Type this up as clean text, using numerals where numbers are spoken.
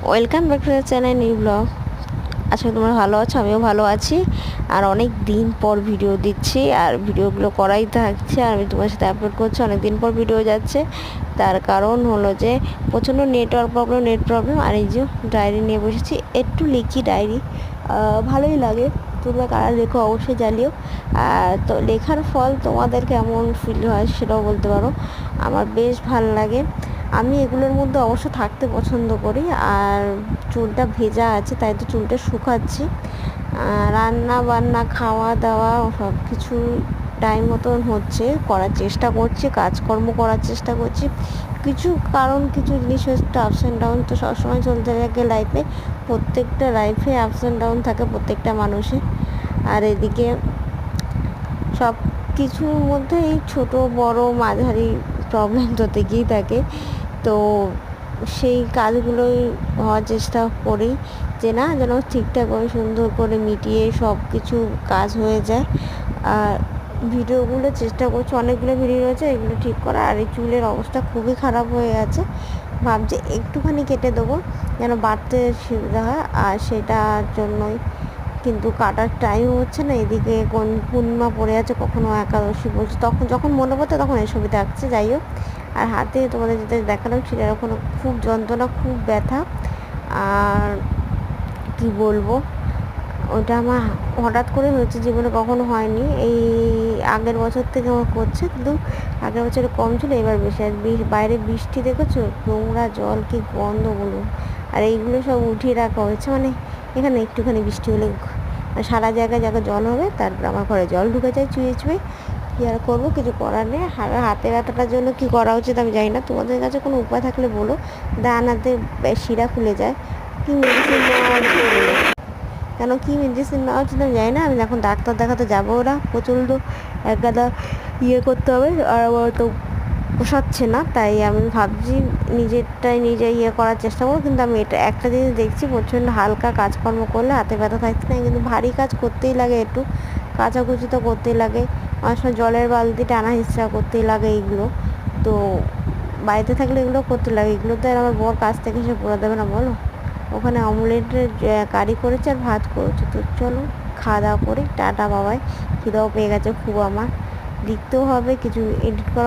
Welcome back to the channel new blog. আজকে তোমরা ভালো আছো, আমিও ভালো আছি। আর অনেক দিন পর ভিডিও দিচ্ছি, আর ভিডিওগুলো করাই থাকছে, আর আমি তোমার সাথে আপলোড করছি। অনেক দিন পর ভিডিও যাচ্ছে, তার কারণ হলো যে প্রচণ্ড নেট প্রবলেম। আর এই যে ডায়েরি নিয়ে বসেছি, একটু লিখি ডায়েরি, ভালোই লাগে। তোমরা কারা লেখো অবশ্যই জানিও। তো লেখার ফল তোমাদের কেমন ফিল হয় সেটাও বলতে পারো। আমার বেশ ভালো লাগে। আমি এগুলোর মধ্যে অবশ্য থাকতে পছন্দ করি। আর চুলটা ভেজা আছে, তাই তো চুলটা শুকাচ্ছি। রান্না বান্না খাওয়া দাওয়া সব কিছু টাইম মতন হচ্ছে, করার চেষ্টা করছি, কাজকর্ম করার চেষ্টা করছি। কিছু জিনিস একটু আপস অ্যান্ড ডাউন তো সবসময় চলতে থাকে লাইফে। প্রত্যেকটা লাইফে আপস অ্যান্ড ডাউন থাকে প্রত্যেকটা মানুষের। আর এদিকে সব কিছুর মধ্যেই ছোট বড় মাঝারি প্রবলেম তো থেকেই থাকে। তো সেই কাজগুলোই হওয়ার চেষ্টা করি যে না, যেন ঠিকঠাক করে সুন্দর করে মিটিয়ে সব কিছু কাজ হয়ে যায়। আর ভিডিওগুলো চেষ্টা করছি, অনেকগুলো ভিডিও রয়েছে এগুলো ঠিক করা। আর এই চুলের অবস্থা খুবই খারাপ হয়ে আছে, ভাবছি একটুখানি কেটে দেবো যেন বাড়তে সুবিধা হয়। আর সেটার জন্যই কিন্তু কাটার টাইম হচ্ছে না। এদিকে কোন পূর্ণিমা পড়ে আছে, কখনো একাদশী বলছে, তখন যখন মনে পড়ছে তখন এসবই থাকছে। যাই হোক, আর হাতে তোমাদের যেটা দেখালাম সেটা এখনও খুব যন্ত্রণা, খুব ব্যথা। আর কি বলবো, ওটা আমার হঠাৎ করে হয়েছে, জীবনে কখনো হয়নি। এই আগের বছর থেকে আমার করছে, কিন্তু আগের বছরে কম ছিল, এবার বেশি। আর বাইরে বৃষ্টি দেখেছো, নোংরা জল, কি গন্ধ বলুন। আর এইগুলো সব উঠিয়ে রাখা হয়েছে, মানে এখানে একটুখানি বৃষ্টি হলে সারা জায়গায় জল হবে। তারপর আমার ঘরে জল ঢুকে যায় চুয়ে চুয়ে। কী আর করবো, কিছু করার নেই। হাতে ব্যথাটার জন্য কী করা উচিত আমি জানি না, তোমাদের কাছে কোনো উপায় থাকলে বলো। ডান হাতে শিরা খুলে যায়, কি মেডিসিন নেওয়া উচিত বলো। কেন কী মেডিসিন নেওয়া উচিত আমি জানি না। আমি এখন ডাক্তার দেখাতে যাবো, ওরা প্রচণ্ড একগাদা করতে হবে, আর আমার তো পোষাচ্ছে না। তাই আমি ভাবছি নিজেরটাই নিজে করার চেষ্টা করবো। কিন্তু আমি এটা একটা জিনিস দেখছি, প্রচণ্ড হালকা কাজকর্ম করলে হাতে ব্যথা থাকছে না, কিন্তু ভারী কাজ করতেই লাগে, একটু কাচাকুচি তো করতেই লাগে, অনেক সময় জলের বালতি টানা হিচড়া করতেই লাগে। এইগুলো তো বাড়িতে থাকলে এগুলো করতে লাগে, এগুলো তো আর আমার বর কাছ থেকে এসে করে দেবে না বলো। ওখানে অমলেটের কারি করেছে আর ভাত করেছে। তো চলো খাওয়া দাওয়া করি, টাটা বাবাই। খিদাও পেয়ে গেছে খুব আমার, লিখতেও হবে, কিছু এডিট করা